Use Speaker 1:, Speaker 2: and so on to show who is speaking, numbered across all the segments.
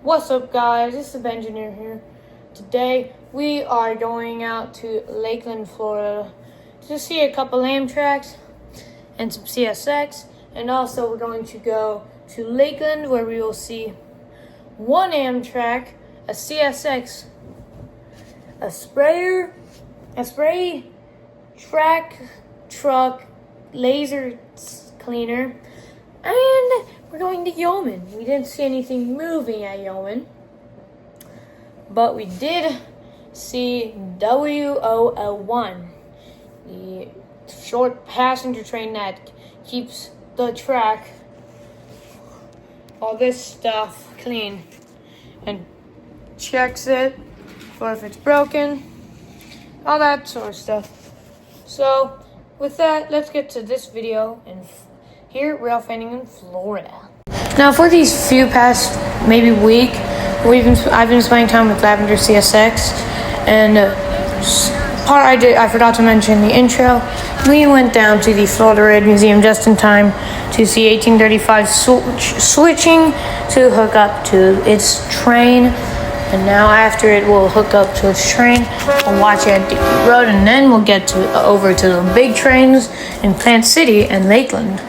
Speaker 1: What's up, guys? This is the engineer here. Today we are going out to Lakeland, Florida to see a couple Amtraks and some CSX, and also we're going to go to Lakeland where we will see one Amtrak, a CSX, a spray truck, laser cleaner, and we're going to Yeoman. We didn't see anything moving at Yeoman, but we did see WOL1, the short passenger train that keeps the track, all this stuff clean, and checks it for if it's broken, all that sort of stuff. So with that, let's get to this video here at railfning in Florida. Now, for these few past maybe week, I've been spending time with Lavender CSX, and I forgot to mention the intro. We went down to the Florida Rail Museum just in time to see 1835 switching to hook up to its train. And now after it will hook up to its train, we'll watch it at Dickey Road, and then we'll get over to the big trains in Plant City and Lakeland.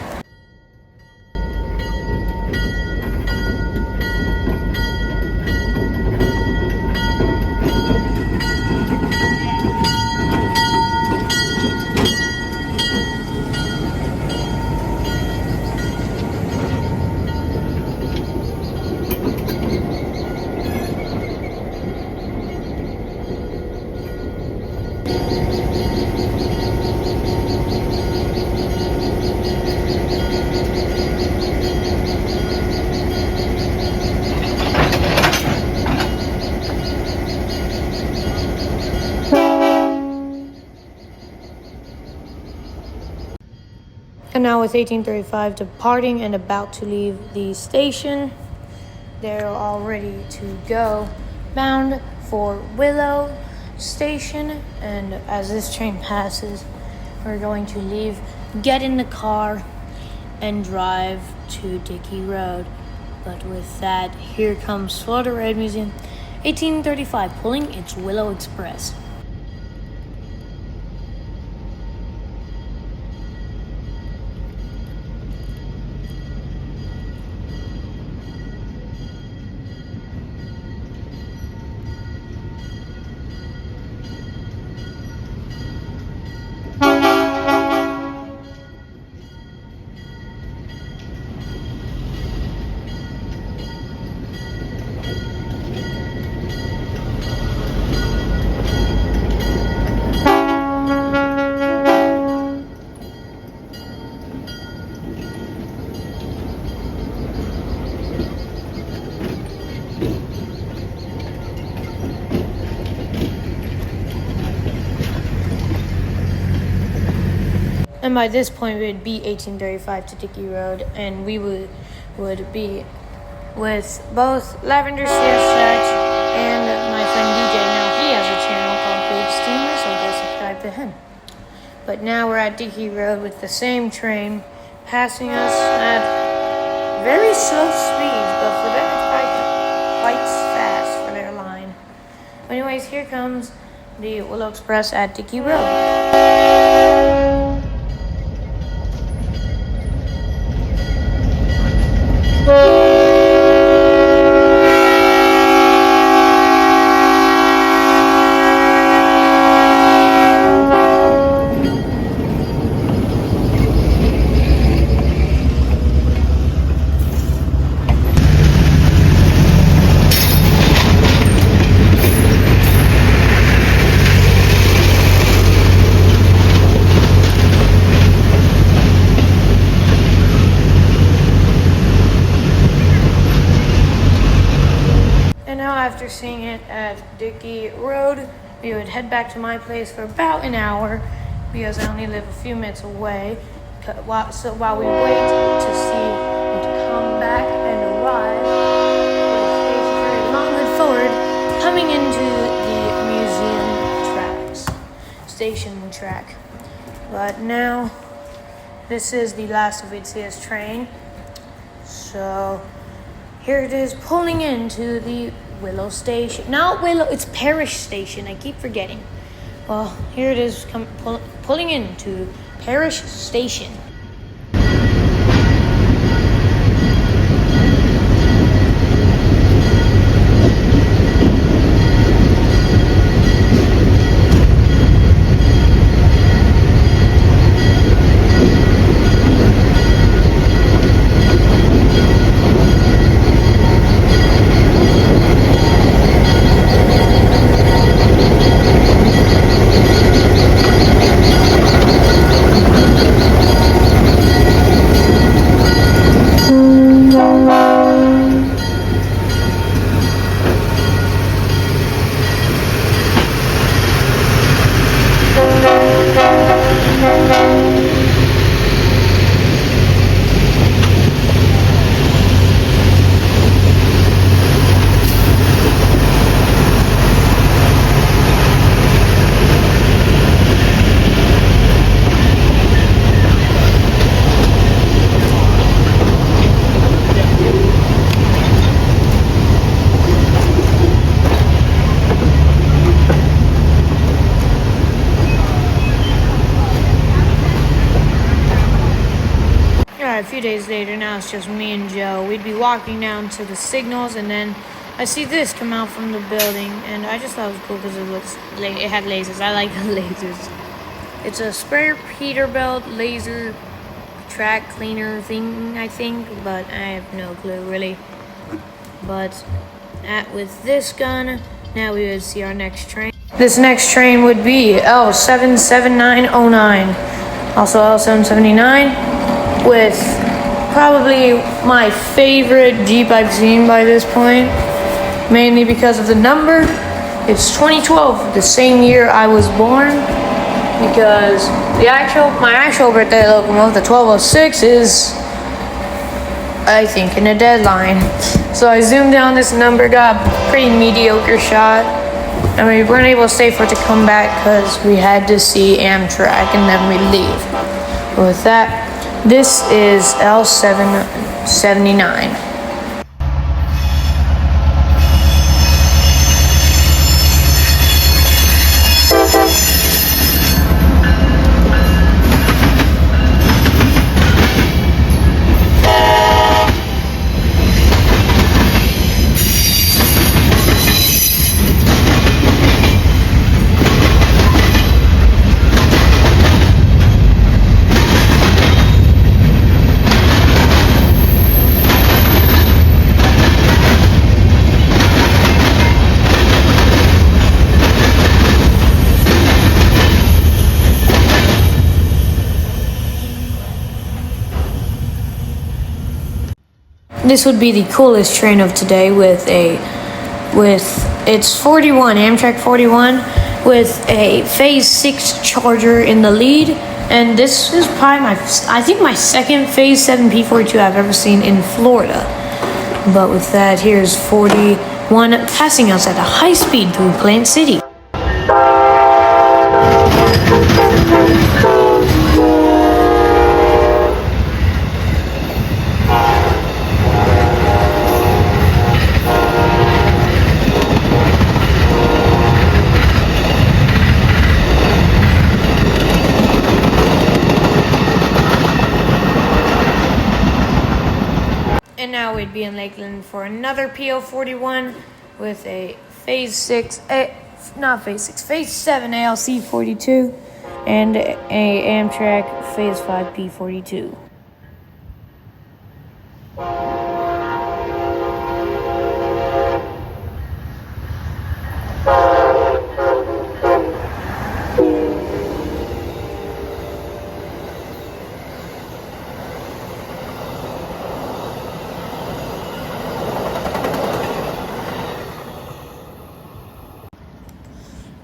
Speaker 1: And now with 1835 departing and about to leave the station, they're all ready to go, bound for Willow Station. And as this train passes, we're going to leave, get in the car, and drive to Dickey Road. But with that, here comes Florida Rail Museum, 1835, pulling its Willow Express. And by this point, we would be 1835 to Dickey Road, and we would be with both Lavender CSX and my friend DJ. Now, he has a channel called Big Steamer, so go subscribe to him. But now we're at Dickey Road with the same train passing us at very slow speeds, but for them it's quite fast for their line. Anyways, here comes the Willow Express at Dickey Road. After seeing it at Dickey Road, we would head back to my place for about an hour because I only live a few minutes away. So while we wait to see it come back and arrive, with Longwood Forward coming into the museum station track. But now This is the last of its train. So here it is pulling into the Willow Station. Not Willow, it's Parish Station. I keep forgetting. Well, here it is pulling into Parish Station. A few days later, now it's just me and Joe. We'd be walking down to the signals, and then I see this come out from the building, and I just thought it was cool because it had lasers. I like the lasers. It's a sprayer Peterbilt laser track cleaner thing, I think, but I have no clue really. But with this gun, now we would see our next train. This next train would be L77909, also L779. With probably my favorite Jeep I've seen by this point, mainly because of the number. It's 2012, the same year I was born, because my actual birthday locomotive, the 1206, is, I think, in a deadline. So I zoomed in on this number, got a pretty mediocre shot. I mean, we weren't able to stay for it to come back because we had to see Amtrak and then we leave. But with that, this is L779. This would be the coolest train of today it's 41, Amtrak 41, with a Phase 6 Charger in the lead. And this is probably my second Phase 7 P42 I've ever seen in Florida. But with that, here's 41 passing us at a high speed through Plant City. And now we'd be in Lakeland for another PO41 with a Phase 7 ALC 42 and a Amtrak Phase 5 P42.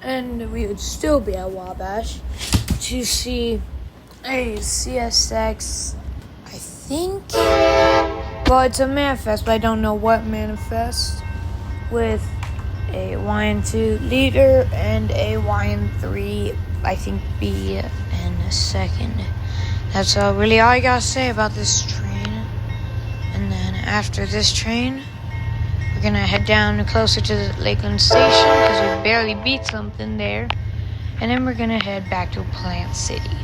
Speaker 1: And we would still be at Wabash to see a CSX, I think. Well, it's a manifest, but I don't know what manifest, with a YN2 leader and a YN3, I think, B in a second. That's really all I gotta say about this train. And then after this train, gonna head down closer to the Lakeland station because we barely beat something there. And then we're gonna head back to Plant City.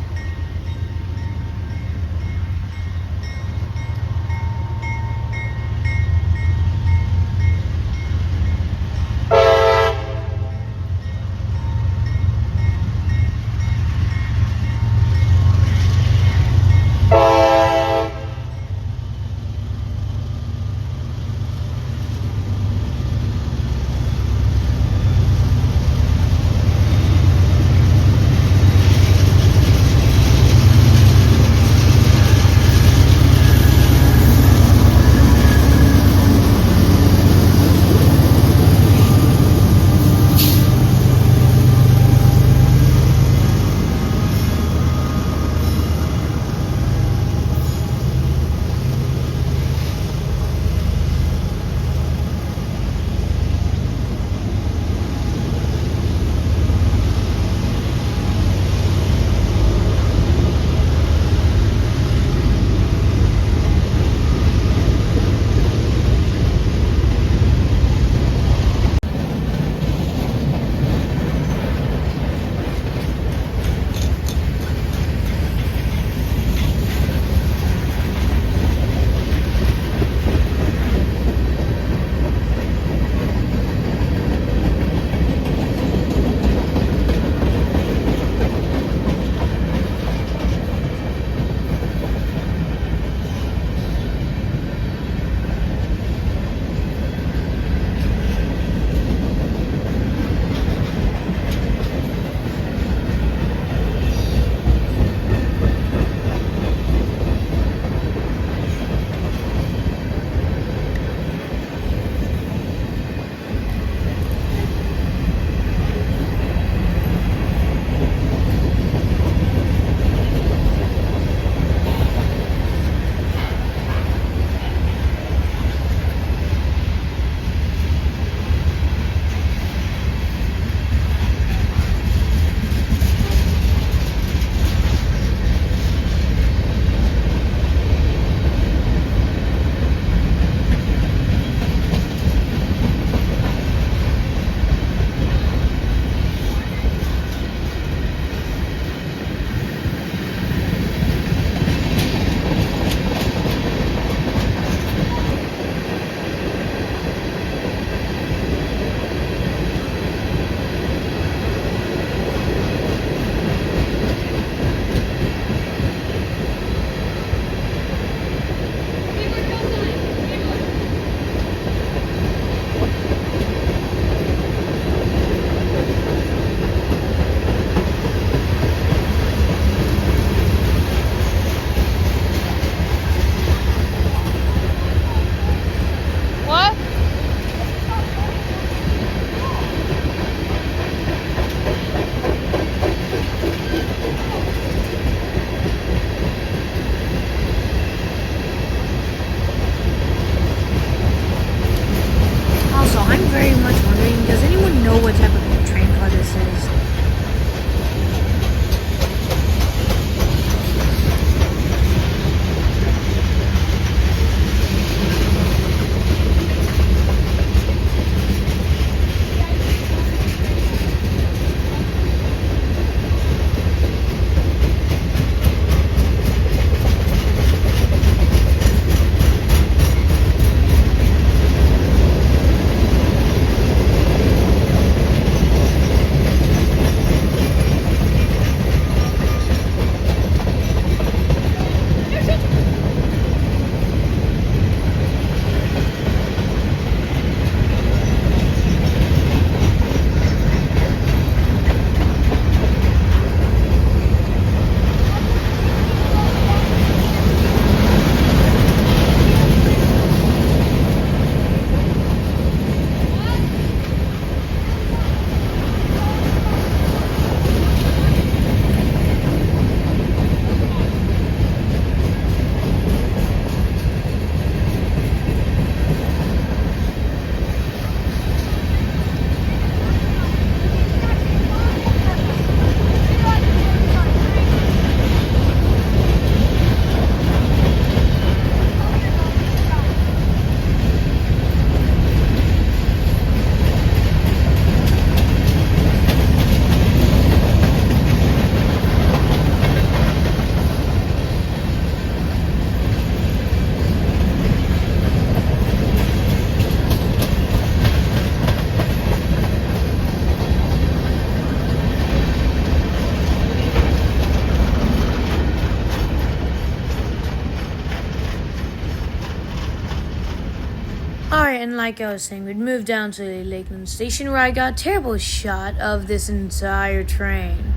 Speaker 1: Alright, and like I was saying, we'd moved down to the Lakeland station where I got a terrible shot of this entire train.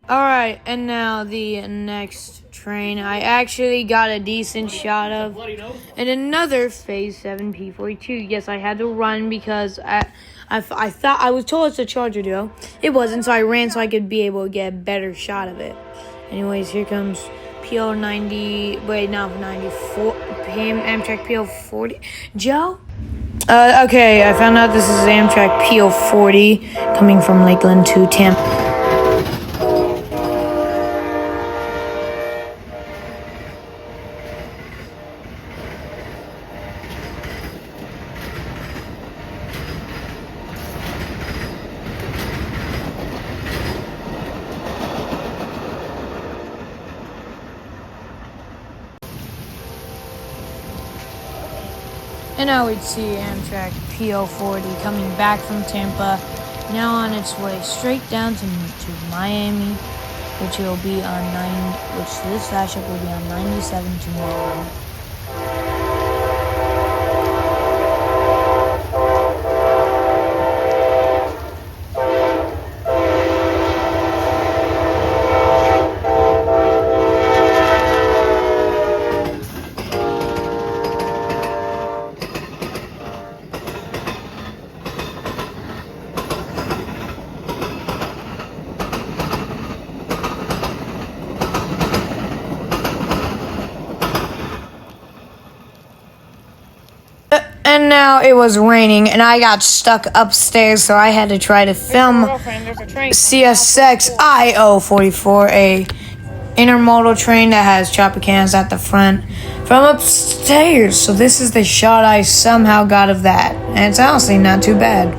Speaker 1: Alright, and now the next train I actually got a decent shot of. And another Phase 7 P-42. Yes, I had to run because I thought I was told it's a Charger duo. It wasn't, so I ran so I could be able to get a better shot of it. Anyways, here comes PL94, Amtrak PL40. Joe? Okay, I found out this is Amtrak PL40 coming from Lakeland to Tampa. And now we'd see Amtrak PL40 coming back from Tampa, now on its way straight down to Miami, which will be on this fast trip will be on 97 tomorrow. And now it was raining, and I got stuck upstairs, so I had to try to film CSX IO44, a intermodal train that has chopper cans at the front from upstairs. So this is the shot I somehow got of that, and it's honestly not too bad.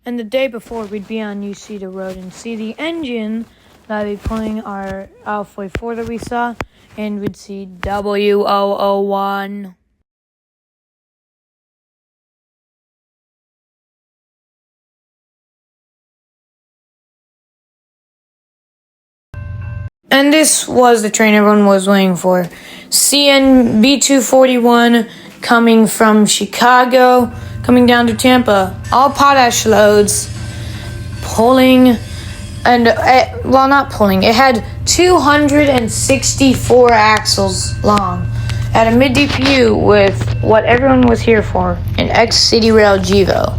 Speaker 1: And the day before, we'd be on Uceda Road and see the engine that would be pulling our L44 that we saw, and we'd see W001. And this was the train everyone was waiting for. CNB 241 coming from Chicago, coming down to Tampa. All potash loads, pulling, and, not pulling. It had 264 axles long. at a mid DPU with what everyone was here for, an X-City Rail Gevo.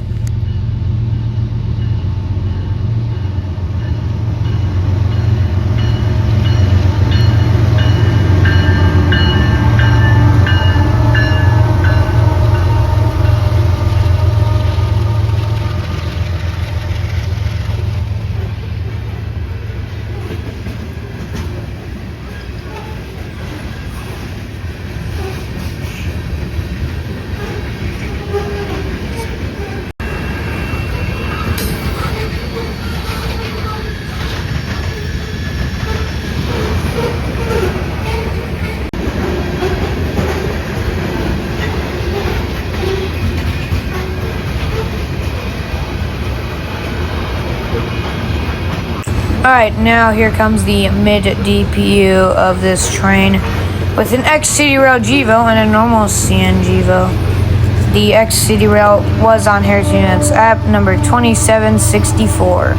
Speaker 1: Alright, now here comes the mid DPU of this train with an X-City Rail Gevo and a normal CN Gevo. The X-City Rail was on Harris Units app number 2764.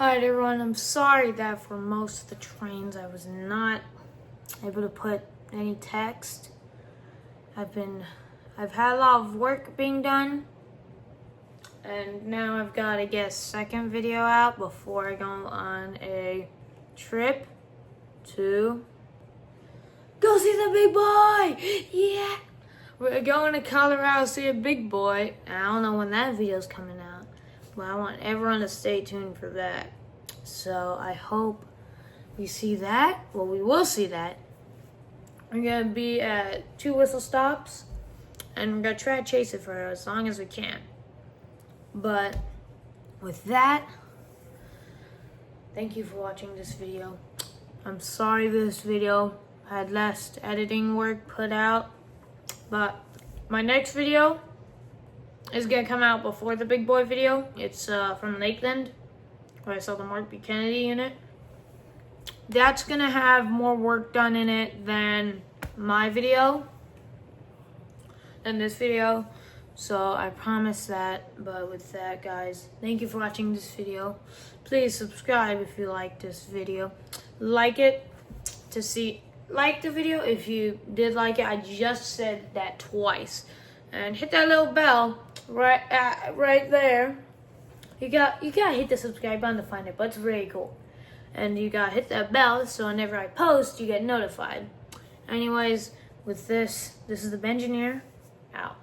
Speaker 1: Alright everyone, I'm sorry that for most of the trains I was not able to put any text. I've had a lot of work being done, and now I've got to get a second video out before I go on a trip to go see the big boy. Yeah, we're going to Colorado to see a big boy. I don't know when that video's coming out, but I want everyone to stay tuned for that. So I hope we see that. Well, we will see that. We're gonna be at 2 whistle stops, and we're gonna try to chase it for as long as we can. But with that, thank you for watching this video. I'm sorry this video had less editing work put out, but my next video is gonna come out before the big boy video. It's from Lakeland, where I saw the Mark B. Kennedy unit. That's gonna have more work done in it than my video, than this video. So I promise that. But with that, guys, thank you for watching this video. Please subscribe if you like this video. Like it to see, like the video if you did like it. I just said that twice. And hit that little bell right there. You gotta hit the subscribe button to find it, but it's really cool. And you gotta hit that bell so whenever I post, you get notified. Anyways, with this is the Bengineer out.